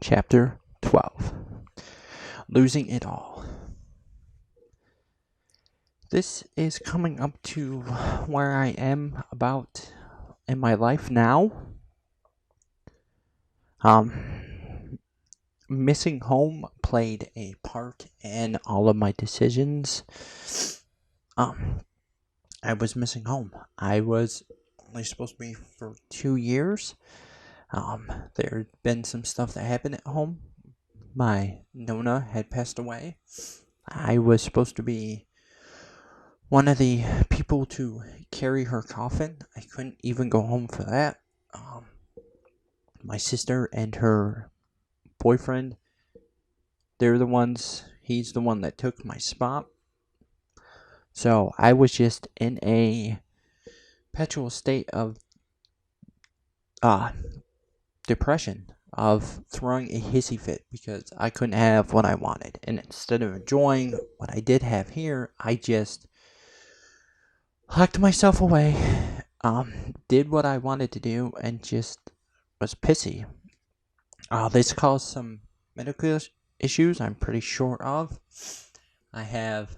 Chapter 12. Losing It All. This is coming up to where I am about in my life now. Missing home played a part in all of my decisions. I was missing home. I was only supposed to be for 2 years. There had been some stuff that happened at home. My Nona had passed away. I was supposed to be one of the people to carry her coffin. I couldn't even go home for that. My sister and her boyfriend, he's the one that took my spot. So I was just in a perpetual state of depression, of throwing a hissy fit because I couldn't have what I wanted. And instead of enjoying what I did have here, I just locked myself away, did what I wanted to do, and just was pissy. This caused some medical issues I'm pretty sure of. I have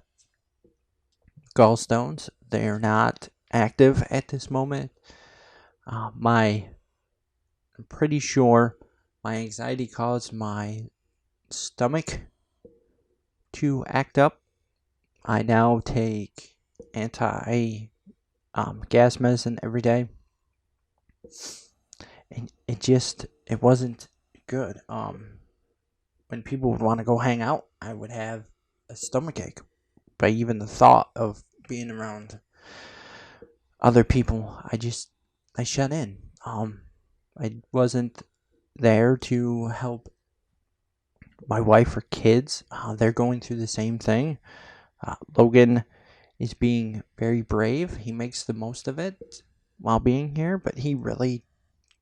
gallstones. They are not active at this moment. I'm pretty sure my anxiety caused my stomach to act up. I now take anti gas medicine every day. And it wasn't good. When people would want to go hang out, I would have a stomachache by even the thought of being around other people. I shut in. I wasn't there to help my wife or kids. They're going through the same thing. Logan is being very brave. He makes the most of it while being here, but he really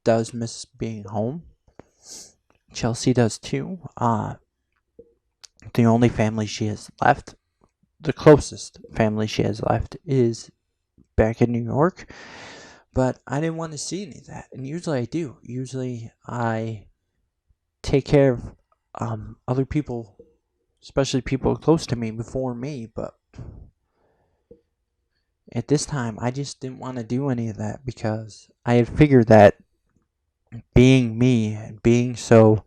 does miss being home. Chelsea does too. The only family she has left, the closest family she has left, is back in New York. But I didn't want to see any of that, and usually I do. Usually I take care of other people, especially people close to me before me, but at this time I just didn't want to do any of that because I had figured that being me and being so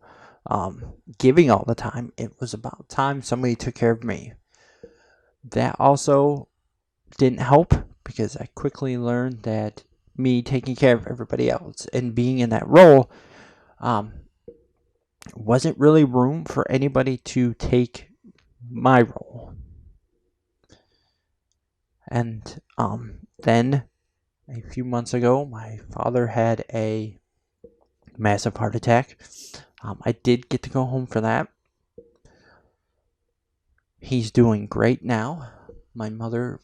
giving all the time, it was about time somebody took care of me. That also didn't help because I quickly learned that me taking care of everybody else and being in that role wasn't really room for anybody to take my role. And then a few months ago, my father had a massive heart attack. I did get to go home for that. He's doing great now. My mother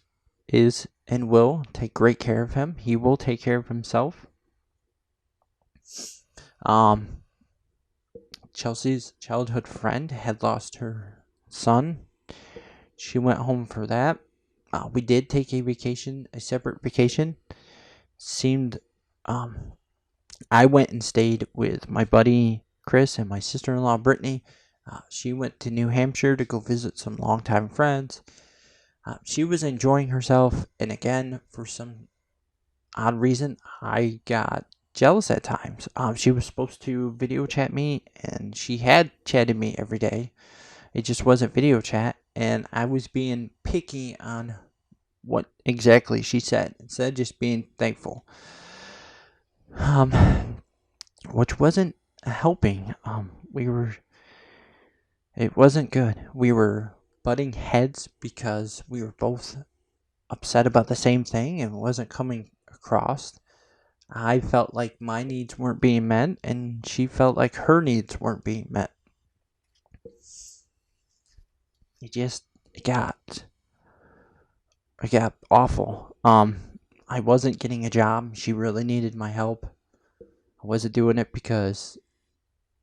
is and will take great care of him. He will take care of himself. Chelsea's childhood friend had lost her son. She went home for that. We did take a separate vacation. I went and stayed with my buddy Chris and my sister-in-law Brittany. She went to New Hampshire to go visit some longtime friends. She was enjoying herself, and again, for some odd reason, I got jealous at times. She was supposed to video chat me, and she had chatted me every day. It just wasn't video chat, and I was being picky on what exactly she said instead of just being thankful. Which wasn't helping. It wasn't good. We were butting heads because we were both upset about the same thing and it wasn't coming across. I felt like my needs weren't being met, and she felt like her needs weren't being met. It got awful. I wasn't getting a job. She really needed my help. I wasn't doing it because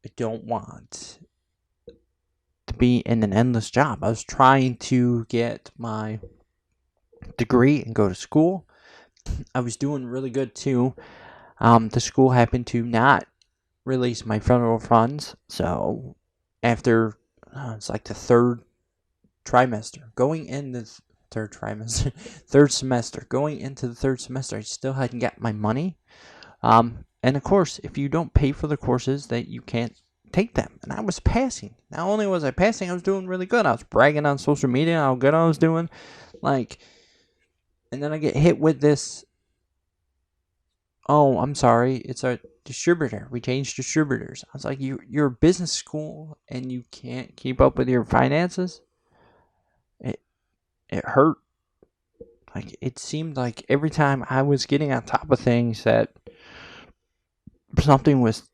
I don't want to be in an endless job. I was trying to get my degree and go to school. I was doing really good too. The school happened to not release my federal funds. So after it's like the third trimester, going in the third trimester, third semester, going into the third semester, I still hadn't got my money. And of course, if you don't pay for the courses, that you can't take them. And I was passing. Not only was I passing, I was doing really good. I was bragging on social media how good I was doing. Like, and then I get hit with this. Oh, I'm sorry. It's a distributor. We changed distributors. I was like, you're a business school and you can't keep up with your finances. It hurt. Like, it seemed like every time I was getting on top of things that something was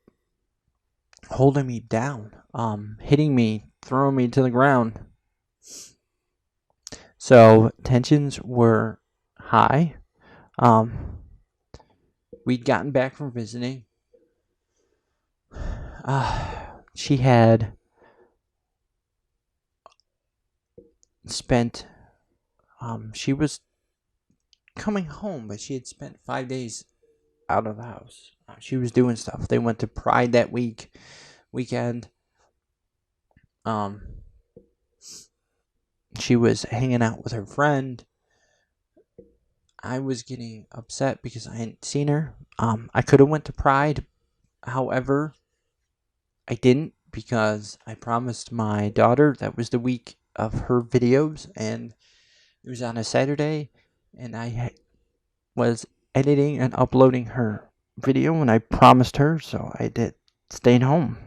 holding me down, hitting me, throwing me to the ground. So tensions were high. We'd gotten back from visiting. She had spent, she was coming home, but she had spent 5 days out of the house. She was doing stuff. They went to Pride that weekend. She was hanging out with her friend. I was getting upset because I hadn't seen her. I could have went to Pride. However, I didn't because I promised my daughter that was the week of her videos, and it was on a Saturday, and I was editing and uploading her video, and I promised her, so I did stayed home.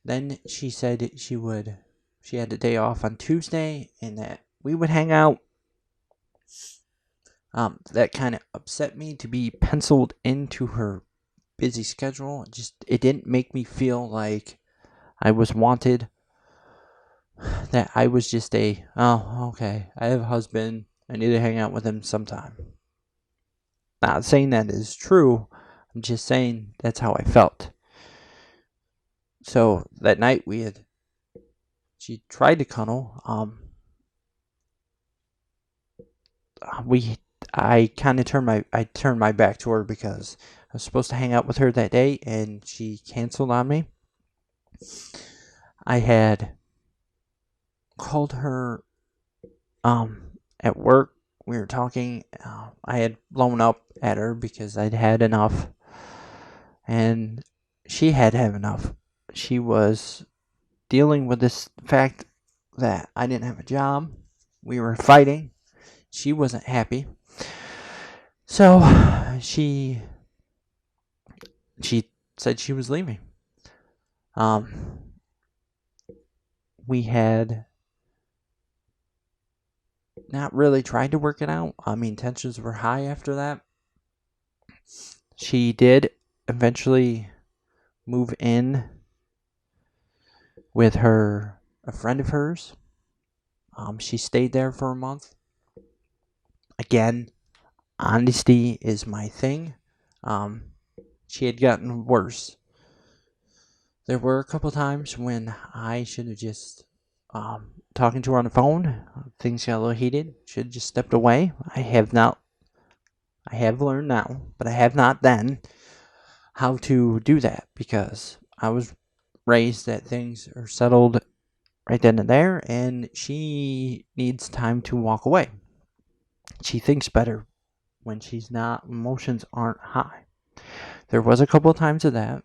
Then she said she had a day off on Tuesday, and that we would hang out. That kind of upset me to be penciled into her busy schedule. It didn't make me feel like I was wanted. That I was just okay, I have a husband, I need to hang out with him sometime. Not saying that is true, I'm just saying that's how I felt. So that night she tried to cuddle. I kind of turned my back to her because I was supposed to hang out with her that day, and she canceled on me. I had called her at work. We were talking. I had blown up at her because I'd had enough, and she had enough. She was dealing with this fact that I didn't have a job. We were fighting. She wasn't happy. So she said she was leaving. We had not really tried to work it out. I mean, tensions were high after that. She did eventually move in with a friend of hers. She stayed there for a month. Again, honesty is my thing. She had gotten worse. There were a couple times when I should have just talking to her on the phone. Things got a little heated. Should have just stepped away. I have learned now, but I have not then how to do that because I was raised that things are settled right then and there, and she needs time to walk away. She thinks better when emotions aren't high. There was a couple of times of that.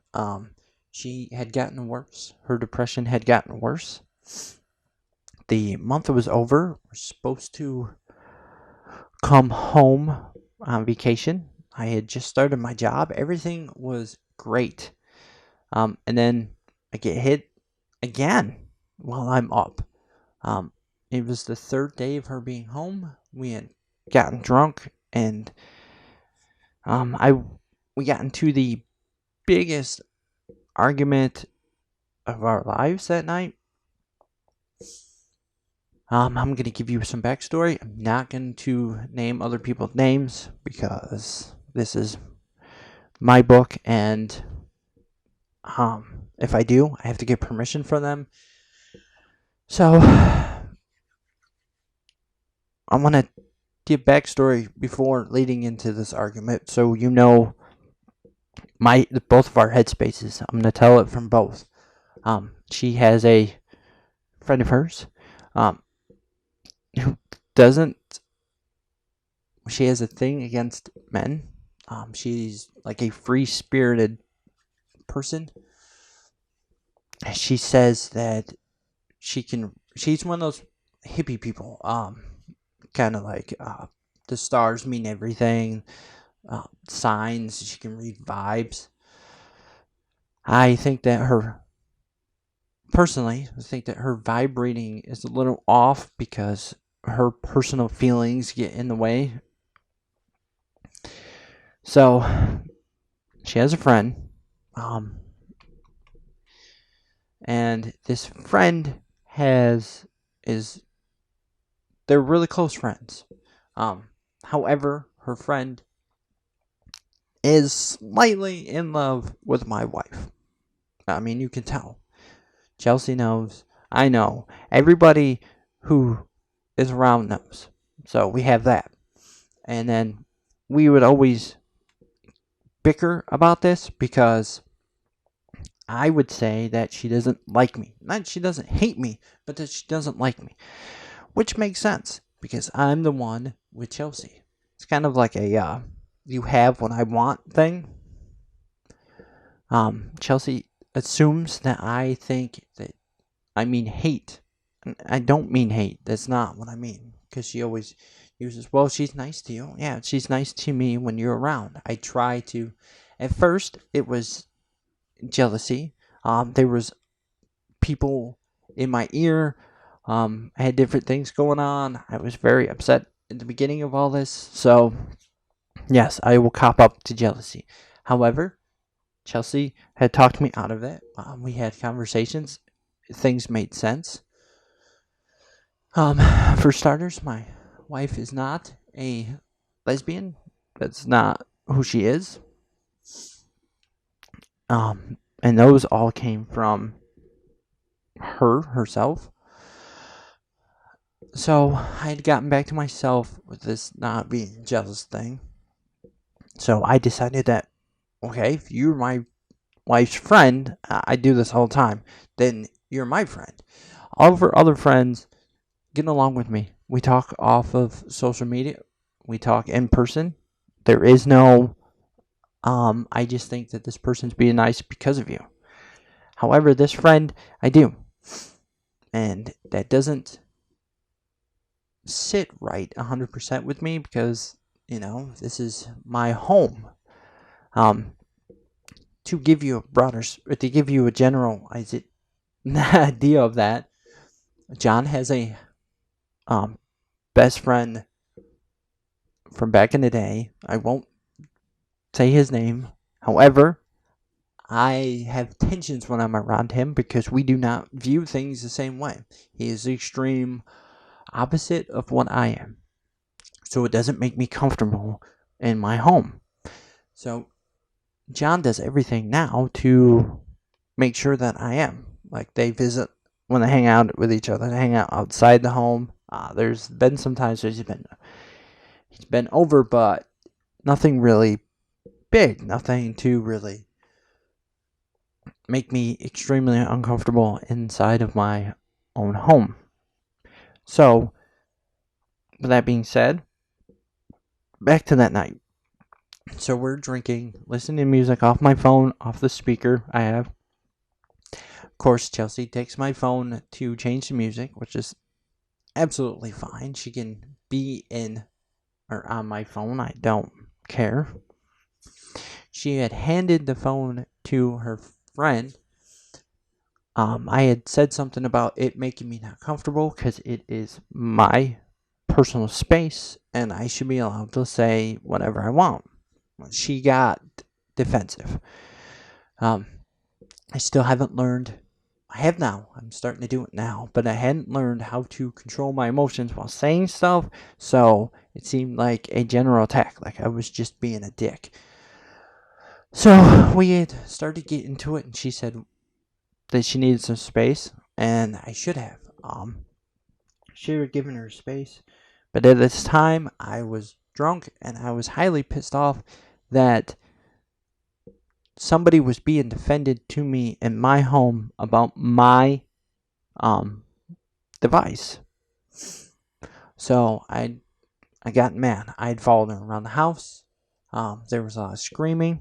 She had gotten worse. Her depression had gotten worse. The month was over. We're supposed to come home on vacation. I had just started my job. Everything was great. And then I get hit again while I'm up. It was the third day of her being home. We had gotten drunk, and we got into the biggest argument of our lives that night. I'm going to give you some backstory. I'm not going to name other people's names because this is my book, and if I do, I have to get permission from them. So I want to give backstory before leading into this argument, so you know both of our headspaces. I'm gonna tell it from both. She has a friend of hers, um, who doesn't. She has a thing against men. She's like a free spirited person. She says that she can. She's one of those hippie people. Kind of like the stars mean everything. Signs. She can read vibes. I think that her personally, I think that her vibrating is a little off because her personal feelings get in the way. So she has a friend, and this friend has is they're really close friends. However, her friend is slightly in love with my wife. I mean, you can tell. Chelsea knows. I know. Everybody who is around knows. So we have that. And then we would always bicker about this because I would say that she doesn't like me. Not she doesn't hate me, but that she doesn't like me. Which makes sense because I'm the one with Chelsea. It's kind of like a you have what I want thing. Chelsea assumes that I think that I mean hate. I don't mean hate. That's not what I mean. Because she always uses, well, she's nice to you. Yeah, she's nice to me when you're around. I try to. At first, it was jealousy. There was people in my ear. I had different things going on. I was very upset at the beginning of all this. So, yes, I will cop up to jealousy. However, Chelsea had talked me out of it. We had conversations. Things made sense. For starters, my wife is not a lesbian. That's not who she is. And those all came from her herself. So I had gotten back to myself with this not being jealous thing. So I decided that, okay, if you're my wife's friend, I do this all the time, then you're my friend. All of her other friends get along with me. We talk off of social media. We talk in person. There is no, I just think that this person's being nice because of you. However, this friend, I do. And that doesn't sit right 100% with me because, this is my home. To give you a general idea of that, John has a best friend from back in the day. I won't say his name. However, I have tensions when I'm around him because we do not view things the same way. He is the extreme opposite of what I am. So it doesn't make me comfortable in my home. So John does everything now to make sure that I am. Like they visit when they hang out with each other. They hang out outside the home. There's been some times where he's been over, but nothing really big. Nothing to really make me extremely uncomfortable inside of my own home. So, with that being said, back to that night. So we're drinking, listening to music off my phone, off the speaker I have. Of course, Chelsea takes my phone to change the music, which is absolutely fine. She can be in or on my phone. I don't care. She had handed the phone to her friend. I had said something about it making me not comfortable because it is my personal space and I should be allowed to say whatever I want. She got defensive. I still haven't learned. I have now. I'm starting to do it now, but I hadn't learned how to control my emotions while saying stuff, so it seemed like a general attack, like I was just being a dick. So we had started getting into it, and she said that she needed some space, and I should have. Should have given her space, but at this time I was drunk, and I was highly pissed off that somebody was being defended to me in my home about my device. So I got mad. I had followed her around the house. There was a lot of screaming.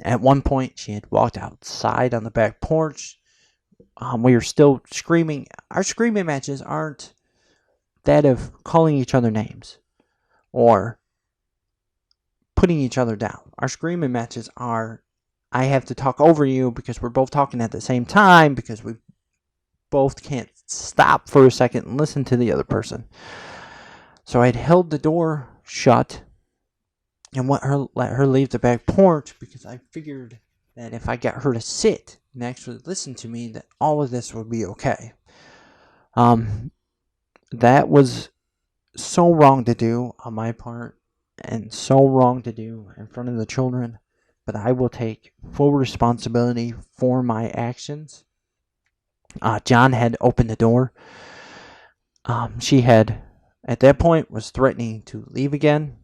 At one point, she had walked outside on the back porch. We were still screaming. Our screaming matches aren't that of calling each other names or putting each other down. Our screaming matches are, I have to talk over you because we're both talking at the same time because we both can't stop for a second and listen to the other person. So I'd held the door shut and let her leave the back porch because I figured that if I got her to sit and actually listen to me, that all of this would be okay. That was so wrong to do on my part and so wrong to do in front of the children, but I will take full responsibility for my actions. John had opened the door. She had, at that point, was threatening to leave again.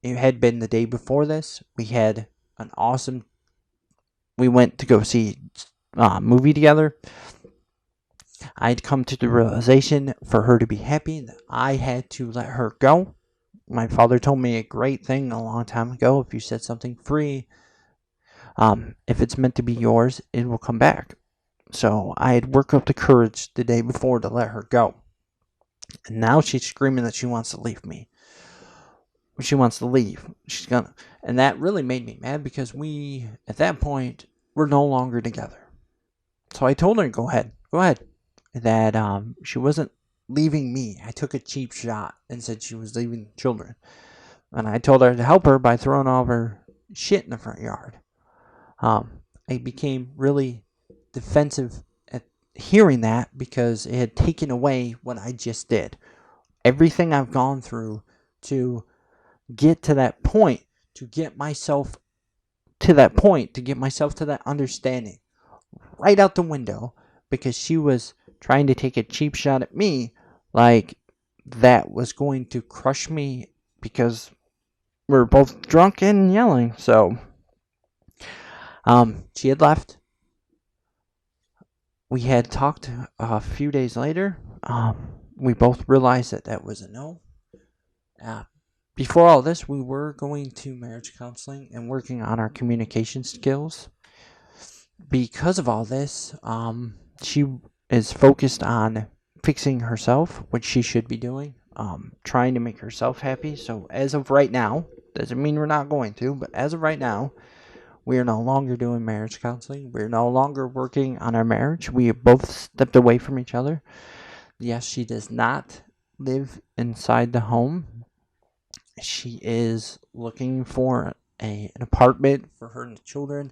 It had been the day before this. We went to go see a movie together. I'd come to the realization for her to be happy that I had to let her go. My father told me a great thing a long time ago. If you set something free, if it's meant to be yours, it will come back. So I had worked up the courage the day before to let her go. And now she's screaming that she wants to leave me. She wants to leave. And that really made me mad because we, at that point, were no longer together. So I told her, go ahead. That she wasn't leaving me. I took a cheap shot and said she was leaving the children. And I told her to help her by throwing all of her shit in the front yard. I became really defensive at hearing that because it had taken away what I just did. Everything I've gone through to get to that point, to get myself to that understanding, right out the window because she was trying to take a cheap shot at me like that was going to crush me because we were both drunk and yelling. So she had left. We had talked a few days later. We both realized that was a no. Before all this, we were going to marriage counseling and working on our communication skills. Because of all this, she is focused on fixing herself, which she should be doing, trying to make herself happy. So as of right now, doesn't mean we're not going to, but as of right now, we are no longer doing marriage counseling. We're no longer working on our marriage. We have both stepped away from each other. Yes, she does not live inside the home. She is looking for an apartment for her and the children.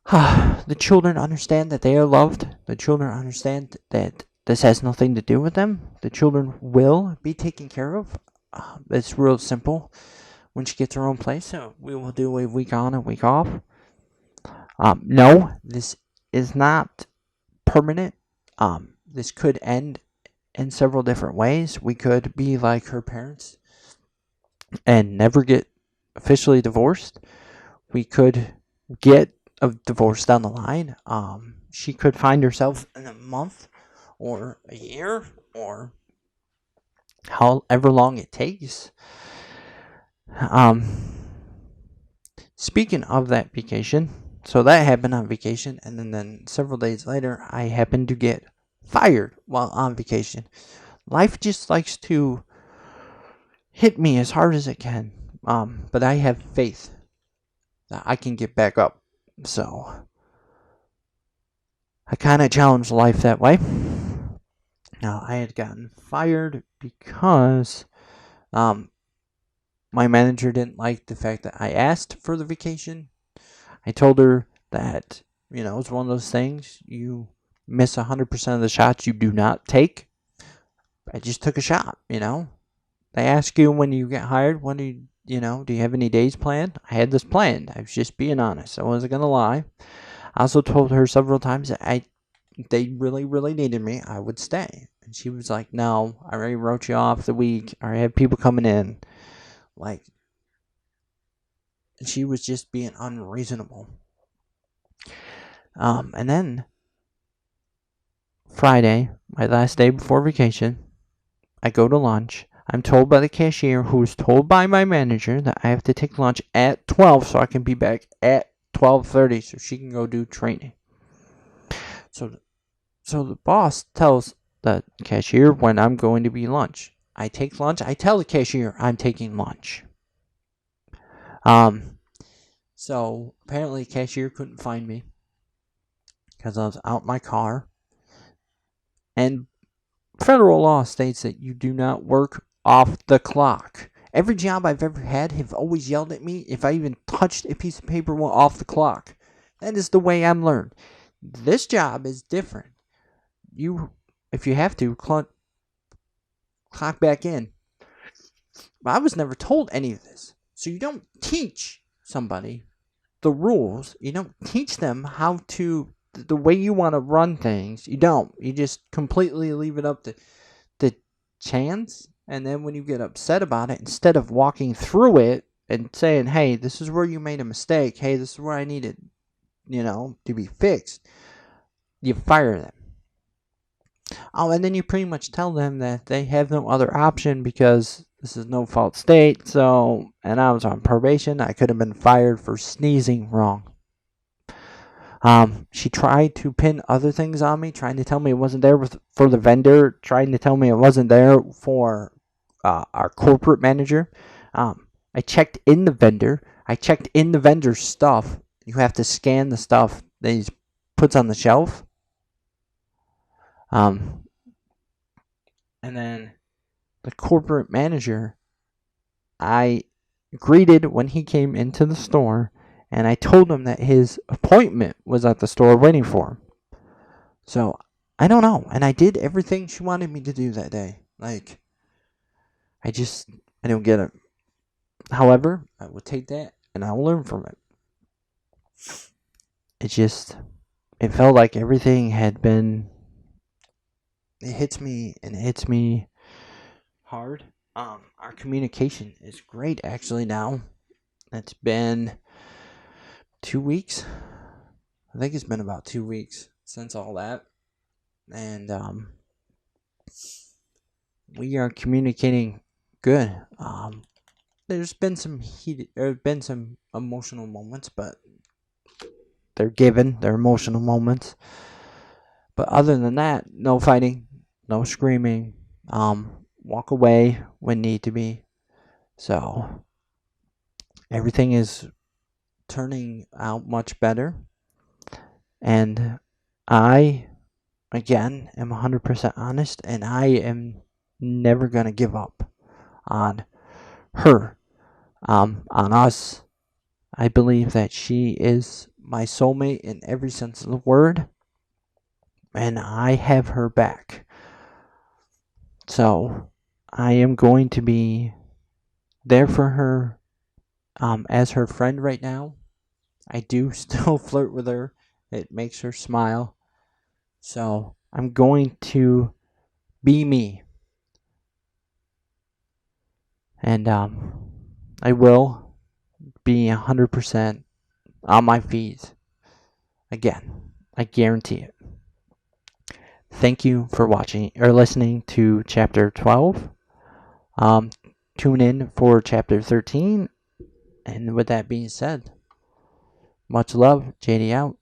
The children understand that they are loved. The children understand that this has nothing to do with them. The children will be taken care of. It's real simple. When she gets her own place, we will do a week on, a week off. No, this is not permanent. This could end in several different ways. We could be like her parents and never get officially divorced. We could get a divorce down the line. She could find herself in a month or a year or however long it takes. Speaking of that vacation, so that happened on vacation, and then several days later, I happened to get fired while on vacation. Life just likes to hit me as hard as it can, but I have faith that I can get back up. So I kind of challenge life that way. Now, I had gotten fired because my manager didn't like the fact that I asked for the vacation. I told her that, it's one of those things. You miss 100% of the shots you do not take. I just took a shot, They ask you when you get hired, do you have any days planned? I had this planned. I was just being honest. I wasn't going to lie. I also told her several times that they really, really needed me. I would stay. And she was like, no, I already wrote you off the week. I already have people coming in. Like, she was just being unreasonable. And then Friday, my last day before vacation, I go to lunch. I'm told by the cashier, who's told by my manager, that I have to take lunch at 12 so I can be back at 12:30 so she can go do training. So the boss tells the cashier when I'm going to be lunch. I take lunch. I tell the cashier I'm taking lunch. So apparently the cashier couldn't find me because I was out my car. And federal law states that you do not work off the clock. Every job I've ever had have always yelled at me if I even touched a piece of paper off the clock. That is the way I'm learned. This job is different. If you have to, clock back in. But I was never told any of this. So you don't teach somebody the rules. You don't teach them how to, the way you want to run things. You don't. You just completely leave it up to the chance. And then when you get upset about it, instead of walking through it and saying, hey, this is where you made a mistake. Hey, this is where I needed, to be fixed. You fire them. Oh, and then you pretty much tell them that they have no other option because this is no fault state. So, and I was on probation. I could have been fired for sneezing wrong. She tried to pin other things on me, trying to tell me it wasn't there for the vendor, trying to tell me it wasn't there for our corporate manager. I checked in the vendor. I checked in the vendor's stuff. You have to scan the stuff that he puts on the shelf. And then the corporate manager, I greeted when he came into the store, and I told him that his appointment was at the store waiting for him. So, I don't know. And I did everything she wanted me to do that day. Like, I don't get it. However, I will take that and I will learn from it. It felt like everything had been, it hits me hard. Our communication is great actually now. It's been 2 weeks. I think it's been about 2 weeks since all that. And we are communicating good. There's been some emotional moments, but they're emotional moments. But other than that, no fighting, no screaming. Walk away when need to be. So everything is turning out much better. And I, again, am 100% honest, and I am never going to give up on her, on us. I believe that she is my soulmate in every sense of the word, and I have her back. So I am going to be there for her as her friend right now. I do still flirt with her. It makes her smile. So I'm going to be me. And I will be 100% on my feet again. I guarantee it. Thank you for watching or listening to chapter 12. Tune in for chapter 13. And with that being said, much love. JD out.